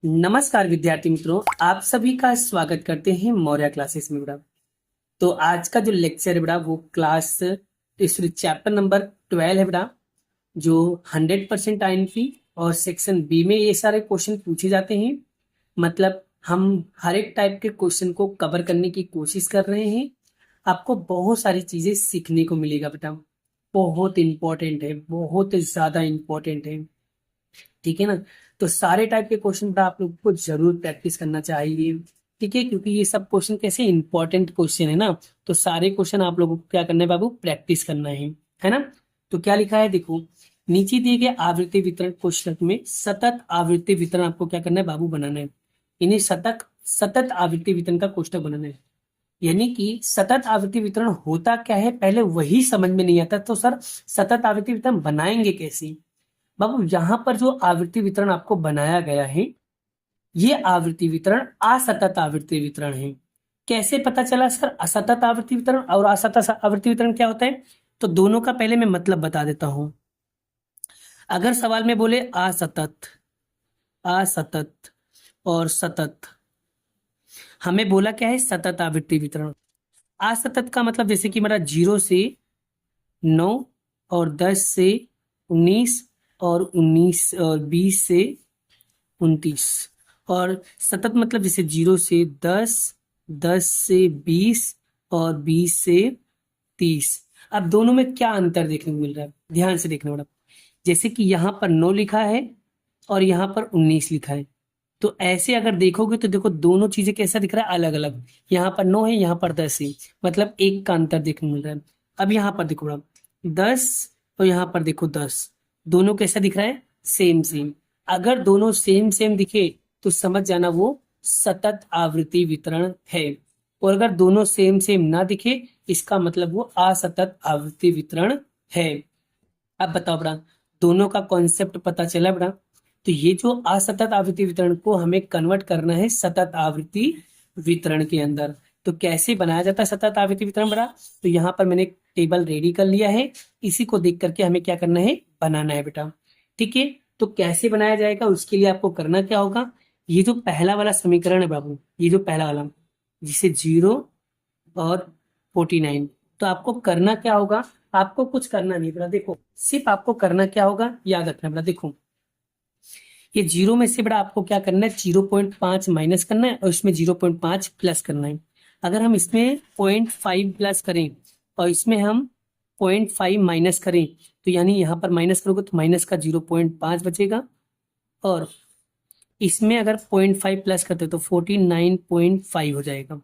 नमस्कार विद्यार्थी मित्रों, आप सभी का स्वागत करते हैं मौर्य क्लासेस में बेटा। तो आज का जो लेक्चर है बेटा वो क्लास चैप्टर नंबर 12 है बेटा, जो 100% आईएनपी और सेक्शन बी में ये सारे क्वेश्चन पूछे जाते हैं। मतलब हम हर एक टाइप के क्वेश्चन को कवर करने की कोशिश कर रहे हैं। आपको बहुत सारी चीजें सीखने को मिलेगा बेटा। बहुत इंपॉर्टेंट है, बहुत ज्यादा इंपॉर्टेंट है। ठीक है ना। तो सारे टाइप के क्वेश्चन पर आप लोग को जरूर प्रैक्टिस करना चाहिए। ठीक है, क्योंकि ये सब क्वेश्चन कैसे इंपॉर्टेंट क्वेश्चन है ना। तो सारे क्वेश्चन आप लोगों को क्या करना है बाबू, प्रैक्टिस करना है ना। तो क्या लिखा है देखो, नीचे दिए गए आवृत्ति वितरण कोष्ठक में सतत आवृत्ति वितरण आपको क्या करना है बाबू, बनाना है। इन्हें सतत सतत आवृत्ति वितरण का कोष्ठक बनाना है। यानी कि सतत आवृत्ति वितरण होता क्या है, पहले वही समझ में नहीं आता तो सर सतत आवृत्ति वितरण बनाएंगे कैसे। बाबू यहाँ पर जो आवृत्ति वितरण आपको बनाया गया है, ये आवृत्ति वितरण असतत आवृत्ति वितरण है। कैसे पता चला सर असतत आवृत्ति वितरण और असतत आवृत्ति वितरण क्या होता है। तो दोनों का पहले मैं मतलब बता देता हूं। अगर सवाल में बोले असतत, असतत और सतत, हमें बोला क्या है सतत आवृत्ति वितरण। असतत का मतलब जैसे कि मेरा 0 से 9 और 10 से 19 और 19 और 20 से 29। और सतत मतलब जैसे 0 से 10, 10 से 20 और 20 से 30। अब दोनों में क्या अंतर देखने को मिल रहा है, ध्यान से देखना बेटा। जैसे कि यहाँ पर 9 लिखा है और यहाँ पर 19 लिखा है। तो ऐसे अगर देखोगे तो देखो दोनों चीजें कैसा दिख रहा है, अलग अलग। यहाँ पर 9 है, यहाँ पर 10 है, मतलब एक का अंतर देखने को मिल रहा है। अब यहाँ पर देखो बेटा 10 और यहाँ पर देखो 10, दोनों कैसा दिख रहा है, सेम सेम। अगर दोनों सेम सेम दिखे तो समझ जाना वो सतत आवृत्ति वितरण है। और अगर दोनों सेम सेम ना दिखे, इसका मतलब वो असतत आवृत्ति वितरण है। अब बताओ बेटा, दोनों का कॉन्सेप्ट पता चला बेटा। तो ये जो असतत आवृत्ति वितरण को हमें कन्वर्ट करना है सतत आवृत्ति वितरण के अंदर। तो कैसे बनाया जाता है सतत आवृत्ति वितरण बेटा। तो यहाँ पर मैंने एक टेबल रेडी कर लिया है, इसी को देख करके हमें क्या करना है, बनाना है बेटा। ठीक है, तो कैसे बनाया जाएगा उसके लिए आपको करना क्या होगा। ये जो पहला वाला समीकरण है बाबू, ये जो पहला वाला जिसे 0 और 49, तो आपको करना क्या होगा, आपको कुछ करना नहीं बेटा। देखो सिर्फ आपको करना क्या होगा, याद रखना बेटा। देखो ये 0 में से बेटा आपको क्या करना है, 0.5 माइनस करना है और इसमें 0.5 प्लस करना है। अगर हम इसमें 0.5 प्लस करें और इसमें हम 0.5 माइनस करें, तो यानी यहाँ पर माइनस करोगे तो माइनस का 0.5 बचेगा। और इसमें अगर 0.5 प्लस करते तो 49.5 हो जाएगा।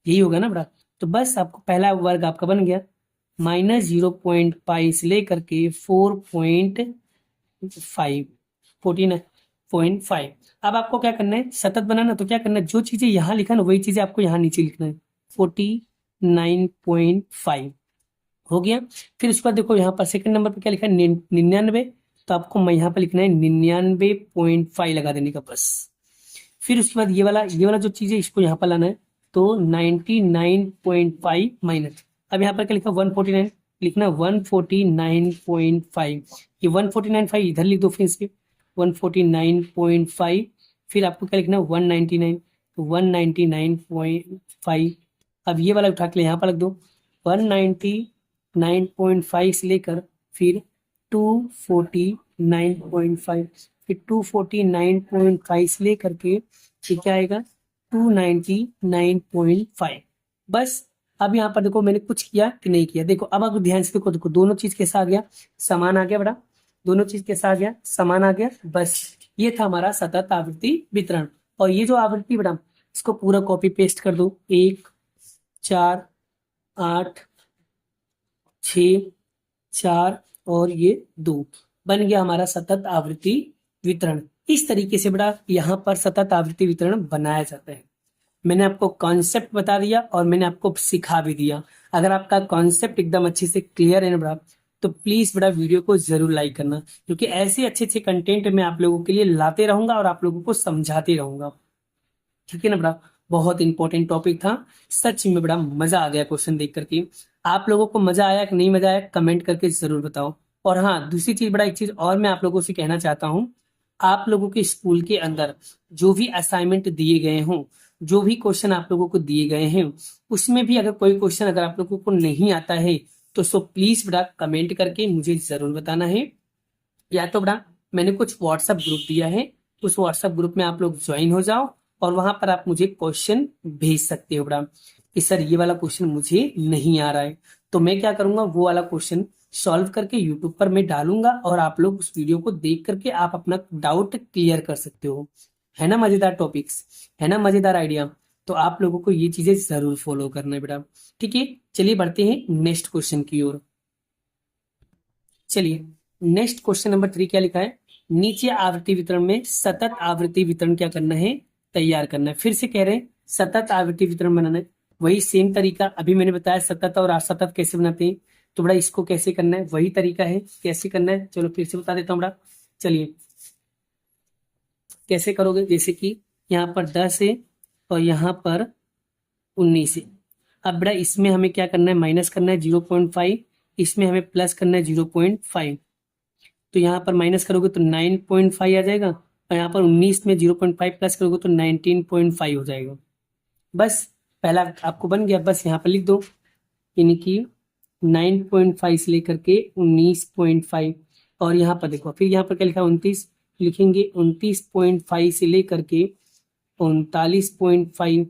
यही होगा ना बेटा। तो बस आपको पहला वर्ग आपका बन गया, -0.5 से लेकर के 4.5, 49.5। अब आपको क्या करना है, सतत बनाना। तो क्या करना है, जो चीजें यहाँ लिखा ना वही चीजें आपको यहाँ नीचे लिखना है। 49.5 हो गया। फिर उसके बाद देखो यहाँ पर सेकंड नंबर पर क्या लिखा है, 99। तो आपको मैं यहाँ पर लिखना है 99.5 लगा देने का बस। फिर उसके बाद ये वाला जो चीज है इसको यहाँ पर लाना है। तो 99.5 माइनस, अब यहाँ पर क्या लिखा 149, लिखना 149.5। ये 149.5 इधर लिख दो, फिर इसके 149.5। फिर आपको क्या लिखना है 199, तो 199.5। अब ये वाला उठा के यहाँ पर रख दो, 199.5 से लेकर फिर 249.5, फिर 249.5 से लेकर के ये क्या आएगा 299.5। बस। अब यहाँ पर देखो मैंने कुछ किया कि नहीं किया। देखो अब अगर ध्यान से देखो, देखो दोनों चीज कैसा आ गया, समान आ गया बेटा। दोनों चीज कैसा आ गया, समान आ गया। बस ये था हमारा सतत आवृत्ति वितरण। और ये जो आवृत्ति बेटा, इसको पूरा कॉपी पेस्ट कर दो। 1, 4, 8, 6, 4 और ये 2 बन गया हमारा सतत आवृत्ति वितरण। इस तरीके से बेटा यहाँ पर सतत आवृत्ति वितरण बनाया जाता है। मैंने आपको कॉन्सेप्ट बता दिया और मैंने आपको सिखा भी दिया। अगर आपका कॉन्सेप्ट एकदम अच्छे से क्लियर है ना बेटा, तो प्लीज बेटा वीडियो को जरूर लाइक करना, क्योंकि ऐसे अच्छे अच्छे कंटेंट मैं आप लोगों के लिए लाते रहूंगा और आप लोगों को समझाते रहूंगा। ठीक है ना बेटा। बहुत इंपॉर्टेंट टॉपिक था, सच में बड़ा मजा आ गया क्वेश्चन देख करके। आप लोगों को मजा आया कि नहीं मजा आया, कमेंट करके जरूर बताओ। और हाँ दूसरी चीज बड़ा, एक चीज और मैं आप लोगों से कहना चाहता हूँ। आप लोगों के स्कूल के अंदर जो भी असाइनमेंट दिए गए हों, जो भी क्वेश्चन आप लोगों को दिए गए हैं, उसमें भी अगर कोई क्वेश्चन अगर आप लोगों को नहीं आता है तो सो प्लीज बेटा कमेंट करके मुझे जरूर बताना है। या तो बेटा मैंने कुछ व्हाट्सएप ग्रुप दिया है, उस व्हाट्सएप ग्रुप में आप लोग ज्वाइन हो जाओ और वहां पर आप मुझे क्वेश्चन भेज सकते हो बेटा कि सर ये वाला क्वेश्चन मुझे नहीं आ रहा है, तो मैं क्या करूंगा वो वाला क्वेश्चन सॉल्व करके यूट्यूब पर मैं डालूंगा और आप लोग उस वीडियो को देख करके आप अपना डाउट क्लियर कर सकते हो। है ना मजेदार टॉपिक्स, है ना मजेदार आइडिया। तो आप लोगों को ये चीजें जरूर फॉलो करना है बेटा। ठीक है, चलिए बढ़ते हैं नेक्स्ट क्वेश्चन की ओर। चलिए नेक्स्ट क्वेश्चन नंबर 3 क्या लिखा है, नीचे आवृत्ति वितरण में सतत आवृत्ति वितरण क्या करना है, तैयार करना है। फिर से कह रहे हैं सतत आवृत्ति वितरण बनाना है। वही सेम तरीका अभी मैंने बताया सतत और असतत कैसे बनाते हैं, तो बड़ा इसको कैसे करना है वही तरीका है, कैसे करना है चलो फिर से बता देता हूँ बड़ा। चलिए कैसे करोगे, जैसे कि यहाँ पर 10 है और यहाँ पर 19 है। अब बड़ा इसमें हमें क्या करना है, माइनस करना है 0.5, इसमें हमें प्लस करना है 0.5। तो यहाँ पर माइनस करोगे तो 9.5 आ जाएगा और यहाँ पर 19 में 0.5 प्लस करोगे तो 19.5 हो जाएगा। बस पहला आपको बन गया, बस यहाँ पर लिख दो, यानी कि 9.5 से लेकर के 19.5। और यहाँ पर देखो फिर यहाँ पर क्या लिखा है 29, लिखेंगे 29.5 से लेकर के 39.5।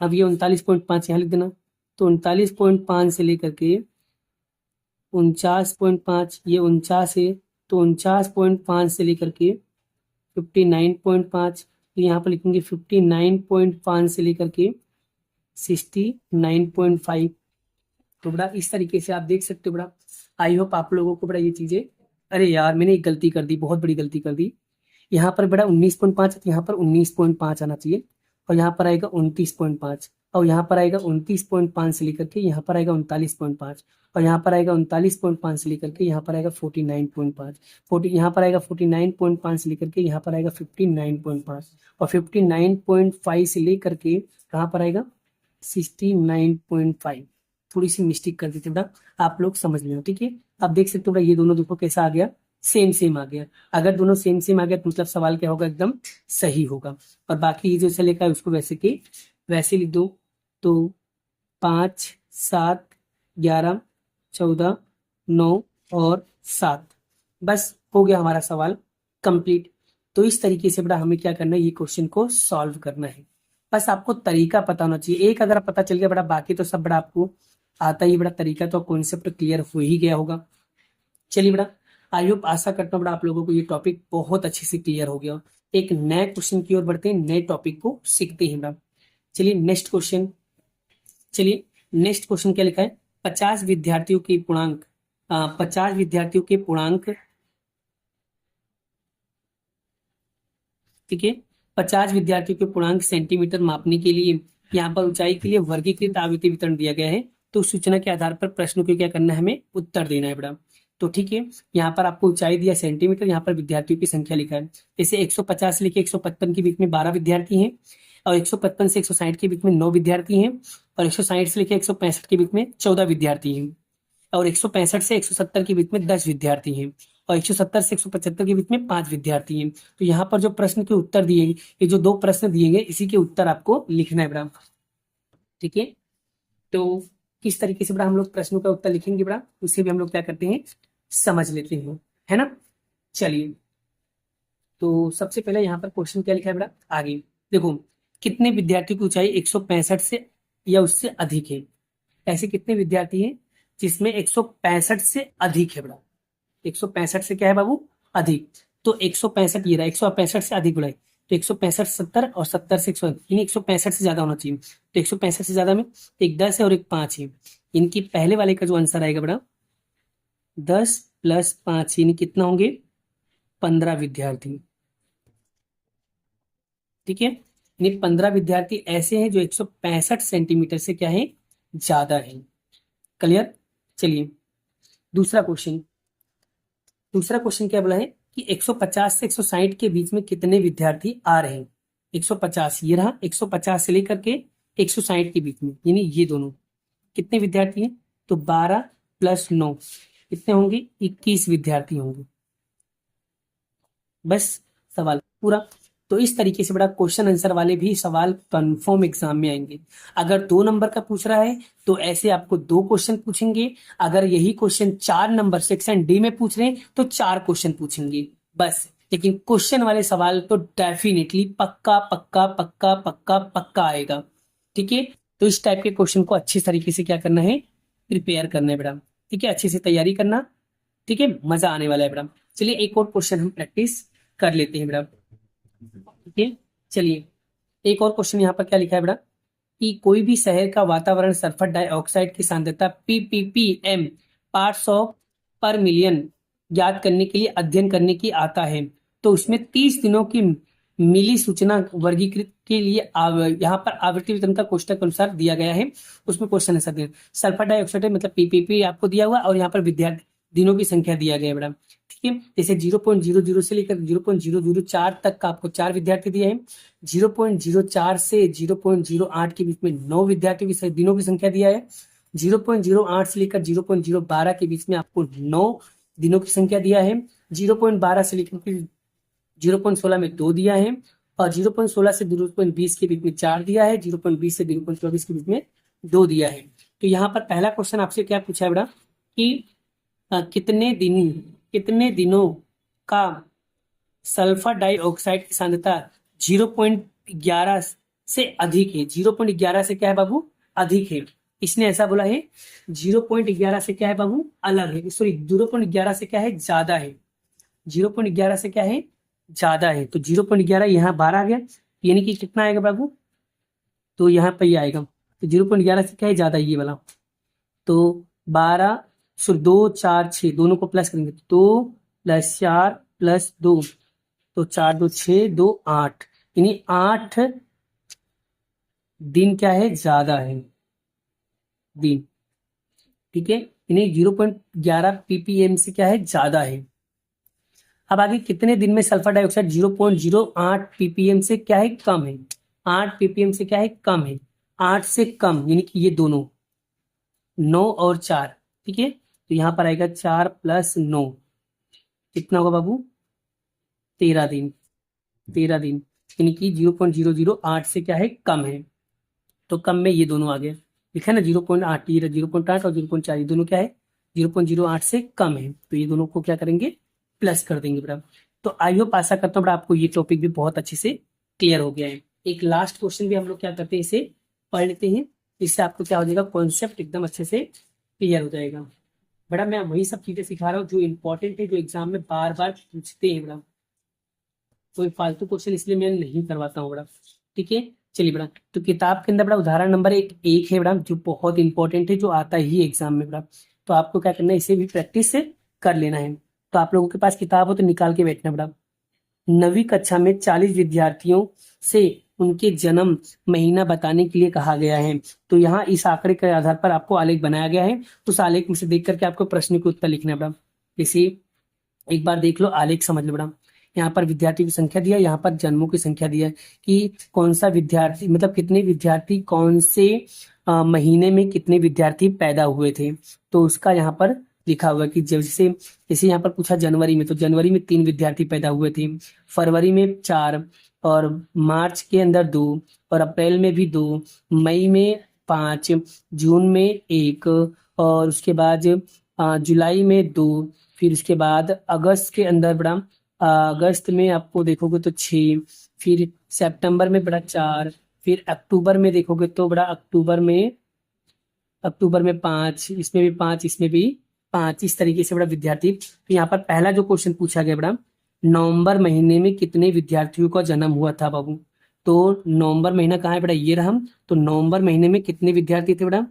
अब ये 39.5 यहाँ लिख देना, तो 39.5 से लेकर के 49.5, ये 49 है तो 49.5 से लेकर के 59.5, यहाँ पर लिखेंगे 59.5 से लेकर के 69.5। तो बड़ा इस तरीके से आप देख सकते हो बड़ा। आई होप आप लोगों को बड़ा ये चीजें, अरे यार मैंने एक गलती कर दी, बहुत बड़ी गलती कर दी। यहाँ पर बड़ा 19.5 है तो यहाँ पर 19.5 आना चाहिए और यहाँ पर आएगा 29.5 और यहाँ पर आएगा 29.5 से लेकर के यहाँ पर आएगा 39.5 और यहाँ पर आएगा 39.5 से लेकर के यहाँ पर आएगा 49.5, 40 यहाँ पर आएगा 49.5 से लेकर के यहाँ पर आएगा 59.5 और 59.5 से लेकर के कहाँ पर आएगा 69.5। थोड़ी सी मिस्टेक कर दी थी बेटा, आप लोग समझ लेना। ठीक है, अब देख सकते हो बेटा ये दोनों देखो कैसा आ गया, सेम सेम आ गया। अगर दोनों सेम सेम आ गया तो मतलब सवाल क्या होगा, एकदम सही होगा। और बाकी ये जैसे लिखा है उसको वैसे के वैसे लिख दो। तो 5 7 11 14 9 और 7, बस हो गया हमारा सवाल कंप्लीट। तो इस तरीके से बेटा हमें क्या करना है, ये क्वेश्चन को सॉल्व करना है। बस आपको तरीका पता होना चाहिए, एक अगर पता चल गया बेटा बाकी तो सब बड़ा आपको आता ही। बड़ा तरीका तो कॉन्सेप्ट क्लियर हो ही गया होगा। चलिए बेटा आई होप आशा करता हूँ बड़ा आप लोगों को ये टॉपिक बहुत अच्छे से क्लियर हो गया। एक नए क्वेश्चन की ओर बढ़ते हैं, नए टॉपिक को सीखते हैं बेटा। चलिए नेक्स्ट क्वेश्चन, चलिए नेक्स्ट क्वेश्चन क्या लिखा है, 50 विद्यार्थियों के पूर्णांक 50 विद्यार्थियों के पूर्णांक, ठीक है, 50 विद्यार्थियों के पूर्णांक सेंटीमीटर मापने के लिए यहाँ पर ऊंचाई के लिए वर्गीकृत आवृत्ति वितरण दिया गया है। तो सूचना के आधार पर प्रश्न को क्या करना है, हमें उत्तर देना है बेटा। तो ठीक है, यहाँ पर आपको ऊंचाई दिया सेंटीमीटर, यहाँ पर विद्यार्थियों की संख्या लिखा है। जैसे 150 से लेकर 155 के बीच में 12 विद्यार्थी हैं और 155 से 160 के बीच में 9 विद्यार्थी हैं और 160 से लेकर 165 के बीच में 14 विद्यार्थी हैं और 165 से 170 के बीच में 10 विद्यार्थी हैं और 170 से 175 के बीच में 5 विद्यार्थी हैं। तो यहाँ पर जो प्रश्न के उत्तर दिए गए, ये जो दो प्रश्न दिए गए इसी के उत्तर आपको लिखना है बेटा। ठीक है, तो किस तरीके से बेटा हम लोग प्रश्नों का उत्तर लिखेंगे बेटा, उसे भी हम लोग क्या करते हैं समझ लेते हैं, है ना। चलिए तो सबसे पहले यहाँ पर क्वेश्चन क्या लिखा है बेटा, आगे देखो, कितने विद्यार्थियों की ऊंचाई 165 से या उससे अधिक है। ऐसे कितने विद्यार्थी हैं जिसमें 165 से अधिक है बेटा, 165 से क्या है बाबू अधिक। तो 165 ये रहा, 165 से अधिक बढ़ाए तो 165 70 और 70 से 100, यानी 165 से ज्यादा होना चाहिए। तो 165 से ज्यादा में एक 10 है और एक 5 है, इनकी पहले वाले का जो आंसर आएगा बेटा 10 + 5, यानी कितना होंगे 15 विद्यार्थी। ठीक है, यानी 15 विद्यार्थी ऐसे हैं जो 165 सेंटीमीटर से क्या है ज्यादा है। क्लियर। चलिए दूसरा क्वेश्चन, दूसरा क्वेश्चन क्या बोला है कि 150 से 160 के बीच में कितने विद्यार्थी आ रहे हैं। 150 ये रहा, 150 से लेकर के 160 के बीच में, यानी ये दोनों कितने विद्यार्थी हैं, तो 12 + 9 कितने होंगे 21 विद्यार्थी होंगे। बस सवाल पूरा। तो इस तरीके से बेटा क्वेश्चन आंसर वाले भी सवाल कंफर्म एग्जाम में आएंगे। अगर 2 नंबर का पूछ रहा है तो ऐसे आपको 2 क्वेश्चन पूछेंगे। अगर यही क्वेश्चन 4 नंबर सेक्शन डी में पूछ रहे हैं तो 4 क्वेश्चन पूछेंगे बस। लेकिन क्वेश्चन वाले सवाल तो डेफिनेटली पक्का पक्का पक्का पक्का पक्का आएगा। ठीक है, तो इस टाइप के क्वेश्चन को अच्छी तरीके से क्या करना है, प्रिपेयर करना है बेटा। ठीक है, अच्छे से तैयारी करना। ठीक है, मजा आने वाला है बेटा। चलिए एक और क्वेश्चन हम प्रैक्टिस कर लेते हैं बेटा। ठीक है, चलिए एक और क्वेश्चन यहाँ पर क्या लिखा है बेटा कि कोई भी शहर का वातावरण सल्फर डाइऑक्साइड की सांद्रता पीपीपीएम पार्ट्स ऑफ पर मिलियन ज्ञात करने के लिए अध्ययन करने की आता है। तो उसमें 30 दिनों की मिली सूचना वर्गीकृत के लिए यहाँ पर आवृत्ति वितरण का कोष्ठक के अनुसार दिया गया है। उसमें क्वेश्चन ऐसा दिया, सल्फर डाइऑक्साइड मतलब पीपीपी आपको दिया हुआ और यहाँ पर विद्यार्थी दिनों की संख्या दिया गया है बेटा। ठीक है, जैसे 0.00 से लेकर 0.004 तक का आपको 4 विद्यार्थी दिए हैं। 0.04 से 0.08 के बीच में 9 विद्यार्थियों की दिनों की संख्या दिया है। 0.08 से लेकर 0.012 के बीच में आपको 9 दिनों की संख्या दिया है। 0.12 से लेकर 0.16 में 2 दिया है और 0.16 से 0.20 के बीच में 4 दिया है। 0.20 से 0.24 के बीच में 2 दिया है। तो यहाँ पर पहला क्वेश्चन आपसे क्या पूछा है बेटा कि कितने दिनों का सल्फर डाइऑक्साइड की सांद्रता 0.11 से अधिक है। 0.11 से क्या है बाबू, अधिक है। इसने ऐसा बोला है 0.11 से क्या है बाबू, अलग है। सॉरी 0.11 से क्या है, ज्यादा है। 0.11 से क्या है, ज्यादा है। तो 0.11 यहाँ बाहर आ गया, यानी कि कितना आएगा बाबू, तो यहाँ पर ही आएगा। तो 0.11 से क्या है, ज्यादा ये वाला। तो 12 सो 2 4 6 दोनों को प्लस करेंगे, 2 + 4 + 2 तो 4 2 6 2 8, यानी 8 दिन क्या है, ज्यादा है दिन। ठीक है, यानी 0.11 पीपीएम से क्या है, ज्यादा है। अब आगे कितने दिन में सल्फर डाइऑक्साइड 0.08 पीपीएम से क्या है, कम है। 8 पीपीएम से क्या है, कम है। 8 से कम यानी कि ये दोनों 9 और 4। ठीक है, तो यहाँ पर आएगा 4 + 9 कितना होगा बाबू, 13 दिन। 13 दिन यानी कि 0.008 से क्या है, कम है। तो कम में ये दोनों आ गए, लिखा है ना 0.8, ये 0.8 और 0.4 ये दोनों क्या है, 0.08 से कम है। तो ये दोनों को क्या करेंगे, प्लस कर देंगे बेटा। तो आई होप आशा करता हूँ बेटा आपको ये टॉपिक भी बहुत अच्छे से क्लियर हो गया है। एक लास्ट क्वेश्चन भी हम लोग क्या करते हैं, इसे पढ़ लेते हैं। इससे आपको क्या हो जाएगा, कॉन्सेप्ट एकदम अच्छे से क्लियर हो जाएगा। बेटा मैं वही सब चीजें सिखा रहा हूँ जो इंपॉर्टेंट है, जो एग्जाम में बार बार पूछते हैं बेटा। कोई फालतू क्वेश्चन इसलिए मैं नहीं करवाता हूँ बेटा। ठीक है, चलिए बेटा, तो किताब के अंदर बेटा उदाहरण नंबर एक है बेटा, जो बहुत इंपॉर्टेंट है, जो आता ही एग्जाम में बेटा। तो आपको क्या करना है, इसे भी प्रैक्टिस से कर लेना है। तो आप लोगों के पास किताब हो तो निकाल के बैठना बेटा। 9वीं कक्षा में 40 विद्यार्थियों से उनके जन्म महीना बताने के लिए कहा गया है। तो यहाँ इस आंकड़े के आधार पर आपको आलेख बनाया गया है। उस आलेख में से देख करके आपको प्रश्न के उत्तर लिखना है बेटा। जैसे एक बार देख लो, आलेख समझ लो बेटा। यहाँ पर विद्यार्थी की संख्या दिया है, यहाँ पर जन्मों की संख्या दिया है कि कौन सा विद्यार्थी मतलब कितने विद्यार्थी कौन से महीने में कितने विद्यार्थी पैदा हुए थे। तो उसका यहाँ पर लिखा हुआ है कि जैसे जैसे यहाँ पर पूछा जनवरी में, तो जनवरी में 3 विद्यार्थी पैदा हुए थे, फरवरी में 4 और मार्च के अंदर 2 और अप्रैल में भी 2, मई में 5, जून में 1 और उसके बाद जुलाई में 2, फिर उसके बाद अगस्त के अंदर बड़ा अगस्त में आपको देखोगे तो 6, फिर सितंबर में बड़ा 4, फिर अक्टूबर में देखोगे तो बड़ा अक्टूबर में 5, इसमें भी 5, इसमें भी 5। इस तरीके से बड़ा विद्यार्थी। तो यहाँ पर पहला जो क्वेश्चन पूछा गया बड़ा, नवंबर महीने में कितने विद्यार्थियों का जन्म हुआ था बाबू। तो नवंबर महीना कहाँ है बेटा, ये रहा। तो नवंबर महीने में कितने विद्यार्थी थे बेटा,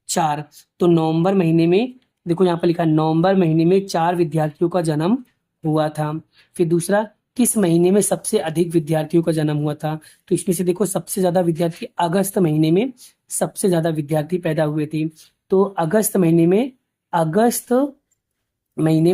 4। तो नवंबर महीने में देखो यहाँ पर लिखा, नवंबर महीने में 4 विद्यार्थियों का जन्म हुआ था। फिर दूसरा, किस महीने में सबसे अधिक विद्यार्थियों का जन्म हुआ था। तो इसमें से देखो सबसे ज्यादा विद्यार्थी अगस्त महीने में सबसे ज्यादा विद्यार्थी पैदा हुए थे। तो अगस्त महीने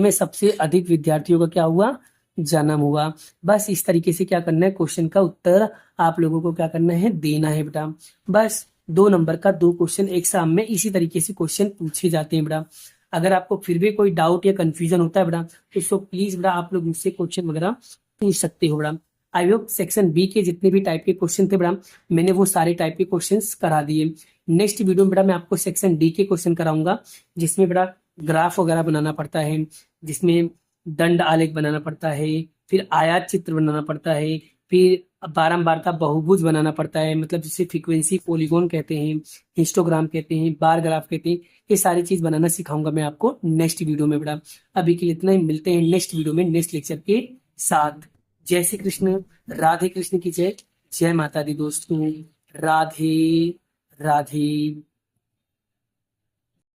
में सबसे अधिक विद्यार्थियों का क्या हुआ, जन्म हुआ। बस इस तरीके से क्या करना है, क्वेश्चन का उत्तर आप लोगों को क्या करना है, देना है बेटा। बस 2 नंबर का 2 क्वेश्चन एग्जाम में इसी तरीके से क्वेश्चन पूछे जाते हैं बेटा। अगर आपको फिर भी कोई डाउट या कंफ्यूजन होता है बेटा, तो प्लीज बेटा आप लोग मुझसे क्वेश्चन वगैरह पूछ सकते हो बेटा। आई होप सेक्शन बी के जितने भी टाइप के क्वेश्चन थे बेटा, मैंने वो सारे टाइप के क्वेश्चंस करा दिए। नेक्स्ट वीडियो में बेटा मैं आपको सेक्शन डी के क्वेश्चन कराऊंगा, जिसमें बेटा ग्राफ वगैरह बनाना पड़ता है, जिसमें दंड आलेख बनाना पड़ता है, फिर आयात चित्र बनाना पड़ता है, फिर बारंबारता बहुभुज बनाना पड़ता है, मतलब जिसे फ्रीक्वेंसी पॉलीगॉन कहते हैं, हिस्टोग्राम कहते हैं, बार ग्राफ कहते हैं। ये सारी चीज बनाना सिखाऊंगा मैं आपको नेक्स्ट वीडियो में बेटा। अभी के लिए इतना ही, मिलते हैं नेक्स्ट वीडियो में नेक्स्ट लेक्चर के साथ। जय श्री कृष्ण, राधे कृष्ण की जय, जय माता दी दोस्तों, राधे राधे।